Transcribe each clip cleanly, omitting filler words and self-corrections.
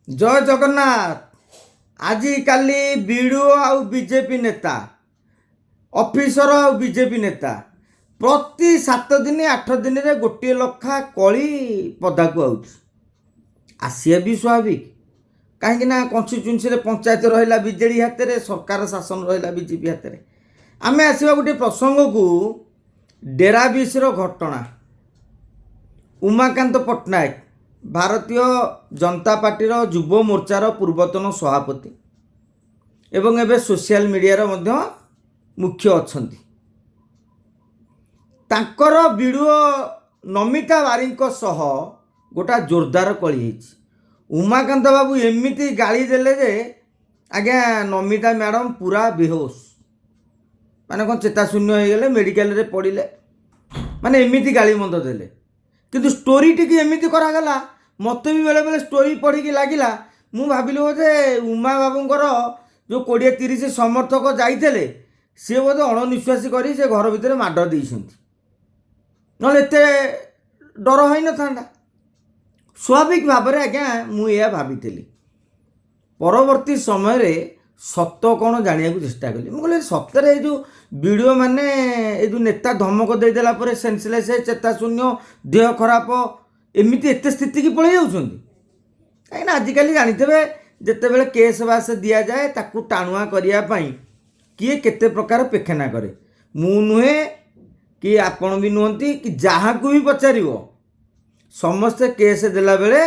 जय जगन्नाथ। आजिकाली बीडीओ आउ बीजेपी नेता ऑफिसर आउ बीजेपी नेता प्रति 7 दिन 8 दिन रे गोटे लखा कली पदा को आसिया भी स्वाभाविक। कहीं कन्स्टिट्यूएंसी रे पंचायत रहा बीजेडी हाथ में, सरकार शासन रहा बीजेपी हाथ में। आम आसवा गोटे प्रसंग को डेराबिस घटना। उमाकांत पट्टनायक भारतीय जनता पार्टी युव मोर्चार पूर्वतन सभापति एवं एबे सोशल मीडिया मध्य मुख्य अच्छंती। तांकर वीडियो नमिता बारिंको सह गोटा जोरदार कली होइछि। उमाकांत बाबू एमिति गाली देले जे आज्ञा नमिता मैडम पूरा बेहोश, माने कौन चेताशून्य हो गले, मेडिकल रे पड़िले, माने एमिति गाली मंद देले। किंतु स्टोरी टी एमिति करागला, मत भी बेले बेले स्टोरी पढ़ी लगिला मु भाविली बोधे उमा बाबूंकर जो 20-30 समर्थक जाइते सी बोधे अणनिश्वासी करी से घर भितर माड देइछंती, नले एते डर होई न थांदा। स्वाभाविक भाव में आज्ञा मुझे भावी परवर्ती समय रे सत कौन जाना चेष्टा कली। मुझे सतरे जो वीडियो माने जो नेता धमक देदेला पर सेंसलेस चेताशून्य देह खराब एमती एत स्थिति की पलि जाउछंती। कहीं आजिकल जानते जिते बड़े केस बास दि जाए ताकू टाणुआ करने किए केते प्रकार पेखेना करे। मु नुहे कि आपण भी नुहति कि जहाँ को भी पचार समस्ते केस देला बेले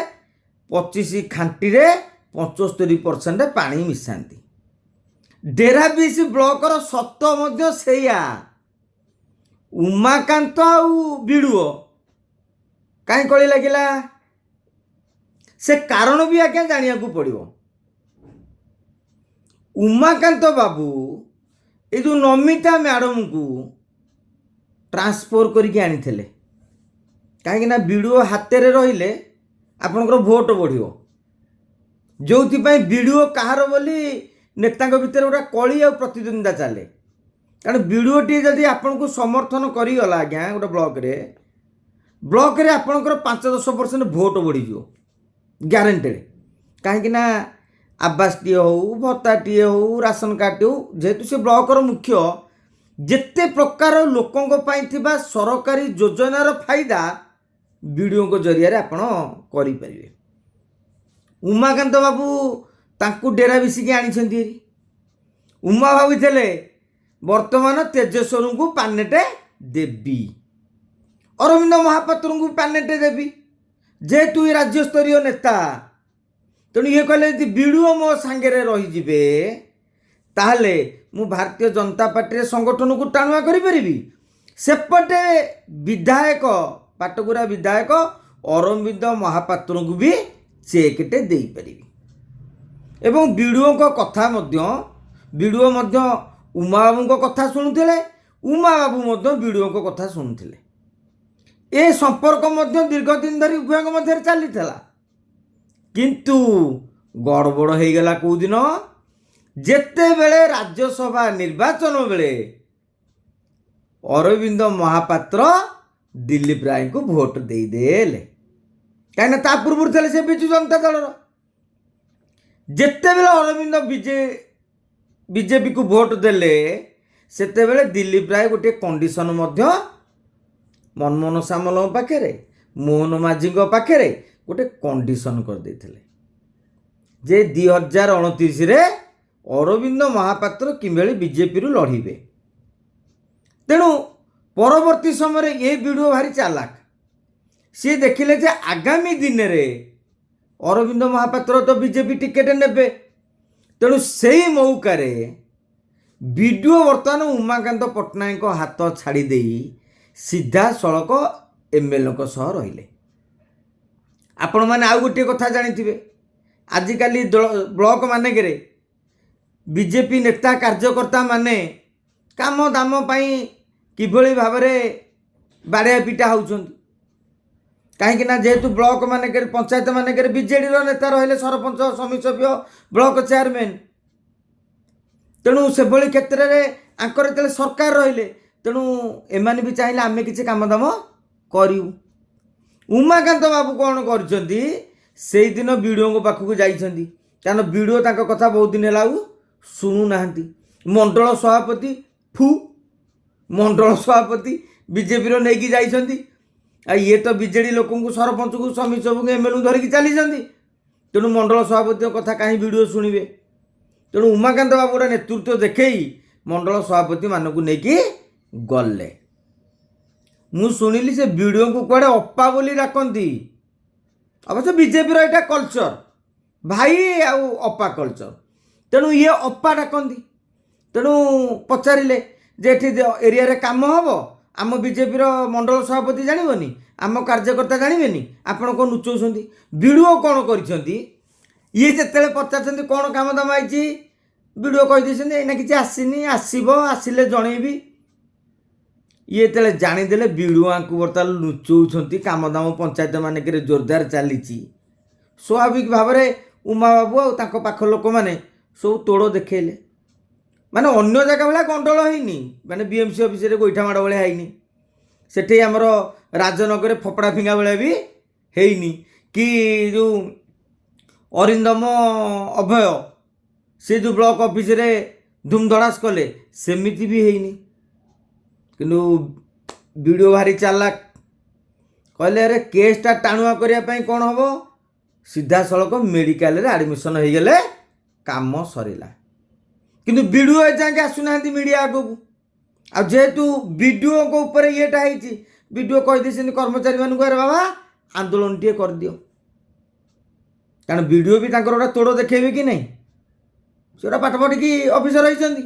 25 खांटी 75% पानी मिसाती। डेराबिस ब्लॉकर सत मध्य सेया उमाकांत आउ वीडियो कहीं कली लगिला से कारण भी आज्ञा जानिया को पड़ियो। उमाकांत बाबू ये जो नमिता मैडम को ट्रांसफर करके आनी थे, कहीं वीडियो हाथ में रहिले आपनकर भोट बढ़ियो। जो वीडियो कहार बोली नेता भितर गोटा कली आ प्रतिद्वंदिता चले। कारण वीडियो टी जदि आपन को समर्थन करीगला आज्ञा गोटे ब्लॉक रे आपनकर 5-10% भोट बढ़ीजो ग्यारंटेड। कहीं आवास टी हो, भत्ता टी हो, राशन कार्ड हो, जेहेतु से ब्लॉकर मुख्य जेते प्रकार लोकों पाई थिबा सरकारी योजनार फायदा वीडियो को जरिया आपण करि परिबे। उमाकांत बाबू तांकू डेरा बिसिकी आनी। उमा भावी वर्तमान तेजेश्वर को पानेटे देवी, अरविंद महापात्र को पानेटे देवी, जेहेतु ये राज्य स्तरीय नेता। तेणु ये कहले वीडियो मो सांगे रहीजे ताहले मु भारतीय जनता पार्टी संगठन को टाणुआ करी। सेपटे विधायक पाटकुरा विधायक अरविंद महापात्र को भी चेकटे दे पारि। एवं वीडियो को कथा वीडियो उमा बाबू को कथा शुणुले, उमा बाबू वीडियो को कथा शुणुले। ए संपर्क दीर्घ दिन धरी उभय मध्य चली किंतु गड़बड़ हो गला कौ दिन जेते बेले राज्यसभा निर्वाचन बेले अरविंद महापात्र दिलीप राय को भोट दे देले। कहीं पूर्व थे से विजु जनता दल जेते बेले अरविंद बीजेपी को भोट देले सेते बेले दिलीप राय गोटे कंडीशन मनमोहन सामल पाखे मोहन माझी पाखे गोटे कंडीशन कर देथिले जे 2029 रे अरविंद महापात्र किभली बीजेपी लड़े। तेणु परवर्ती समय ये वीडियो भारी चालाक। सी देखिले जे आगामी दिन रे अरविंद महापात्र तो बीजेपी टिकेट नेबे। तेणु से ही मौका रे वीडियो वर्तमान उमाकांत पट्टनायक हाथ छाड़ी दे सीधा सड़क एमएलए को सह रहिले। आपण माने आउ गोटे कथा जानिथिबे, आजिकाली ब्लॉक मानेकरे बीजेपी नेता कार्यकर्ता माने काम दाम पाई किभली भाव में बाड़िया पिटा होउछंती। कहीं जेहेतु ब्लॉक मानेकरे पंचायत मानेकरे बीजेडी नेता रहिले सरपंच समिति सभ्य ब्लॉक चेयरमैन। तेणु से भली क्षेत्र में आंकर सरकार रहिले तेणु एमाने भी चाहिए आमे किसी काम दाम करू। उमाकांत बाबू कौन कर ସେଇ ଦିନ ବିଡ଼ିଓଙ୍କ ପାଖକୁ ଯାଇଛନ୍ତି, କାରଣ ବିଡ଼ିଓ ତାଙ୍କ କଥା ବହୁତ ଦିନ ହେଲା ଆଉ ଶୁଣୁନାହାନ୍ତି। ମଣ୍ଡଳ ସଭାପତି ମଣ୍ଡଳ ସଭାପତି ବିଜେପିର ନେଇକି ଯାଇଛନ୍ତି। ଆଉ ଇଏ ତ ବିଜେଡ଼ି ଲୋକଙ୍କୁ, ସରପଞ୍ଚକୁ, ସମିତି ସଭ୍ୟଙ୍କୁ, ଏମ୍ଏଲ୍ଏଙ୍କୁ ଧରିକି ଚାଲିଛନ୍ତି। ତେଣୁ ମଣ୍ଡଳ ସଭାପତିଙ୍କ କଥା କାହିଁ ବିଡ଼ିଓ ଶୁଣିବେ? ତେଣୁ ଉମାକାନ୍ତ ବାବୁ ଗୋଟେ ନେତୃତ୍ୱ ଦେଖେଇ ମଣ୍ଡଳ ସଭାପତିମାନଙ୍କୁ ନେଇକି ଗଲେ। ମୁଁ ଶୁଣିଲି ସେ ବିଡ଼ିଓଙ୍କୁ କୁଆଡ଼େ ଅପା ବୋଲି ଡାକନ୍ତି। ଅବଶ୍ୟ ବିଜେପିର ଏଇଟା କଲଚର, ଭାଇ ଆଉ ଅପା କଲଚର। ତେଣୁ ଇଏ ଅପା ଡାକନ୍ତି। ତେଣୁ ପଚାରିଲେ ଯେ ଏଠି ଏରିଆରେ କାମ ହେବ, ଆମ ବିଜେପିର ମଣ୍ଡଳ ସଭାପତି ଜାଣିବନି, ଆମ କାର୍ଯ୍ୟକର୍ତ୍ତା ଜାଣିବେନି, ଆପଣ କ'ଣ ଲୁଚଉଛନ୍ତି? ବିଡ଼ିଓ କ'ଣ କରିଛନ୍ତି? ଇଏ ଯେତେବେଳେ ପଚାରୁଛନ୍ତି କ'ଣ କାମ ଦାମ ଆଇଛି, ବିଡ଼ିଓ କହିଦେଇଛନ୍ତି ଏଇନା କିଛି ଆସିନି, ଆସିବ, ଆସିଲେ ଜଣେଇବି। ଇଏ ଯେତେବେଳେ ଜାଣିଦେଲେ ବିଡ଼ିଓଙ୍କୁ ବର୍ତ୍ତମାନ ଲୁଚଉଛନ୍ତି, କାମ ଦାମ ପଞ୍ଚାୟତ ମାନଙ୍କରେ ଜୋରଦାର ଚାଲିଛି, ସ୍ୱାଭାବିକ ଭାବରେ ଉମା ବାବୁ ଆଉ ତାଙ୍କ ପାଖ ଲୋକମାନେ ସବୁ ତୋଡ଼ ଦେଖେଇଲେ। ମାନେ ଅନ୍ୟ ଜାଗା ଭଳିଆ ଗଣ୍ଡଗୋଳ ହେଇନି, ମାନେ ବିଏମ୍ସି ଅଫିସରେ ଗୋଇଠା ମାଡ଼ ଭଳିଆ ହେଇନି, ସେଠି ଆମର ରାଜନଗରରେ ଫପଡ଼ା ଫିଙ୍ଗା ଭଳିଆ ବି ହେଇନି, କି ଯେଉଁ ଅରିନ୍ଦମ ଅଭୟ ସେ ଯେଉଁ ବ୍ଲକ ଅଫିସରେ ଧୁମଧଡ଼ାସ କଲେ ସେମିତି ବି ହେଇନି। କିନ୍ତୁ ବିଡ଼ିଓ ଭାରି ଚାଲାକ, କହିଲେ ଆରେ କେସ୍ଟା ଟାଣୁଆ କରିବା ପାଇଁ କ'ଣ ହେବ, ସିଧାସଳଖ ମେଡ଼ିକାଲରେ ଆଡ଼ମିସନ୍ ହେଇଗଲେ କାମ ସରିଲା। କିନ୍ତୁ ବିଡ଼ିଓ ଏଯାଏଁ ଆସୁନାହାନ୍ତି ମିଡ଼ିଆ ଆଗକୁ। ଆଉ ଯେହେତୁ ବିଡ଼ିଓଙ୍କ ଉପରେ ଇଏଟା ହେଇଛି, ବିଡ଼ିଓ କହିଦେଇଛନ୍ତି କର୍ମଚାରୀମାନଙ୍କୁ, ଆରେ ବାବା ଆନ୍ଦୋଳନଟିଏ କରିଦିଅ। କାରଣ ବିଡ଼ିଓ ବି ତାଙ୍କର ଗୋଟେ ତୋଡ଼ ଦେଖେଇବେ କି ନାହିଁ, ସେଟା ପାଠ ପଢ଼ିକି ଅଫିସର ହେଇଛନ୍ତି।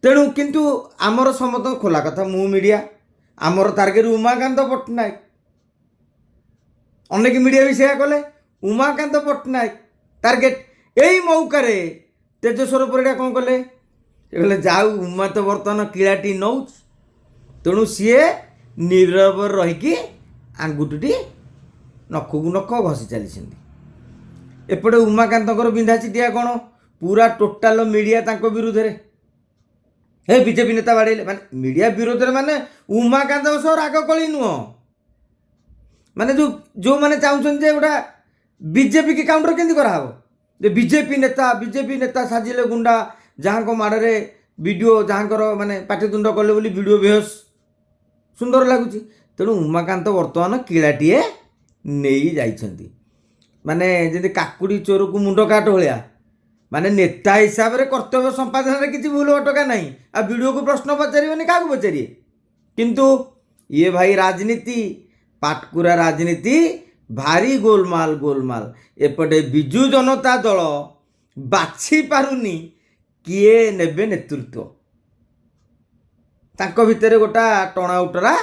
ତେଣୁ କିନ୍ତୁ ଆମର ସମସ୍ତଙ୍କ ଖୋଲା କଥା, ମୁଁ ମିଡ଼ିଆ, ଆମର ଟାର୍ଗେଟ ଉମାକାନ୍ତ ପଟ୍ଟନାୟକ। ଅନେକ ମିଡ଼ିଆ ବି ସେୟା କଲେ, ଉମାକାନ୍ତ ପଟ୍ଟନାୟକ ଟାର୍ଗେଟ। ଏଇ ମୌକାରେ ତେଜସ୍ୱର ପରିଡ଼ା କ'ଣ କଲେ, ସେ କହିଲେ ଯାଉ ଉମା ତ ବର୍ତ୍ତମାନ କିଳାଟି ନଉଛି, ତେଣୁ ସିଏ ନୀରବରେ ରହିକି ଆଙ୍ଗୁଠିଟି ନଖକୁ ନଖ ଘଷି ଚାଲିଛନ୍ତି। ଏପଟେ ଉମାକାନ୍ତଙ୍କର ବିନ୍ଧା ଚିଟିଆ କ'ଣ, ପୁରା ଟୋଟାଲ ମିଡ଼ିଆ ତାଙ୍କ ବିରୁଦ୍ଧରେ। ହେ ବିଜେପି ନେତା ବାଡ଼େଇଲେ, ମାନେ ମିଡ଼ିଆ ବିରୋଧରେ, ମାନେ ଉମାକାନ୍ତଙ୍କ ସହ ରାଗ କଳି ନୁହଁ, ମାନେ ଯେଉଁମାନେ ଚାହୁଁଛନ୍ତି ଯେ ଗୋଟା ବିଜେପି କି କାଉଣ୍ଟର କେମିତି କରାହେବ, ଯେ ବିଜେପି ନେତା ସାଜିଲେ ଗୁଣ୍ଡା, ଯାହାଙ୍କ ମାଡ଼ରେ ବିଡ଼ିଓ ଯାହାଙ୍କର ମାନେ ପାଟିତୁଣ୍ଡ କଲେ ବୋଲି ବିଡ଼ିଓ ବେହୋସ୍, ସୁନ୍ଦର ଲାଗୁଛି। ତେଣୁ ଉମାକାନ୍ତ ବର୍ତ୍ତମାନ କିଳାଟିଏ ନେଇ ଯାଇଛନ୍ତି, ମାନେ ଯେମିତି କାକୁଡ଼ି ଚୋରକୁ ମୁଣ୍ଡ କାଟ ଭଳିଆ। ମାନେ ନେତା ହିସାବରେ କର୍ତ୍ତବ୍ୟ ସମ୍ପାଦନରେ କିଛି ଭୁଲ ଅଟକା ନାହିଁ। ଆଉ ବିଡ଼ିଓକୁ ପ୍ରଶ୍ନ ପଚାରିବନି, କାହାକୁ ପଚାରିବେ? କିନ୍ତୁ ଇଏ ଭାଇ ରାଜନୀତି, ପାଟକୁରା ରାଜନୀତି, ଭାରି ଗୋଲମାଲ। ଏପଟେ ବିଜୁ ଜନତା ଦଳ ବାଛି ପାରୁନି କିଏ ନେବେ ନେତୃତ୍ୱ, ତାଙ୍କ ଭିତରେ ଗୋଟା ଟଣା ଉଟରା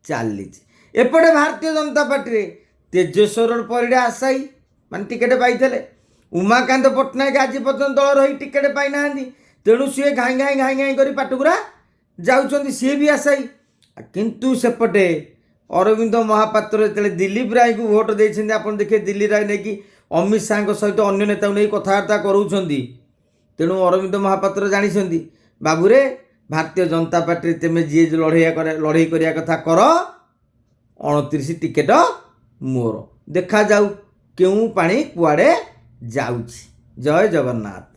ଚାଲିଛି। ଏପଟେ ଭାରତୀୟ ଜନତା ପାର୍ଟିରେ ତେଜସ୍ୱର ପରିଡ଼ା ଆଶାୟୀ, ମାନେ ଟିକେଟ ପାଇଥିଲେ, ଉମାକାନ୍ତ ପଟ୍ଟନାୟକ ଆଜି ପର୍ଯ୍ୟନ୍ତ ଦଳ ରହି ଟିକେଟ ପାଇନାହାନ୍ତି। ତେଣୁ ସିଏ ଘାଇଁ କରି ପାଟକୁରା ଯାଉଛନ୍ତି, ସିଏ ବି ଆଶାୟୀ। କିନ୍ତୁ ସେପଟେ ଅରବିନ୍ଦ ମହାପାତ୍ର ଯେତେବେଳେ ଦିଲ୍ଲୀପ ରାୟଙ୍କୁ ଭୋଟ ଦେଇଛନ୍ତି, ଆପଣ ଦେଖିବେ ଦିଲ୍ଲୀ ରାୟ ନେଇକି ଅମିତ ଶାହଙ୍କ ସହିତ ଅନ୍ୟ ନେତାଙ୍କୁ ନେଇ କଥାବାର୍ତ୍ତା କରୁଛନ୍ତି। ତେଣୁ ଅରବିନ୍ଦ ମହାପାତ୍ର ଜାଣିଛନ୍ତି, ବାବୁରେ ଭାରତୀୟ ଜନତା ପାର୍ଟିରେ ତେମେ ଯିଏ ଲଢ଼େଇ କରିବା କଥା କର, 29 ଟିକେଟ ମୋର। ଦେଖାଯାଉ କେଉଁ ପାଣି କୁଆଡ଼େ ଯାଉଛି। ଜୟ ଜଗନ୍ନାଥ।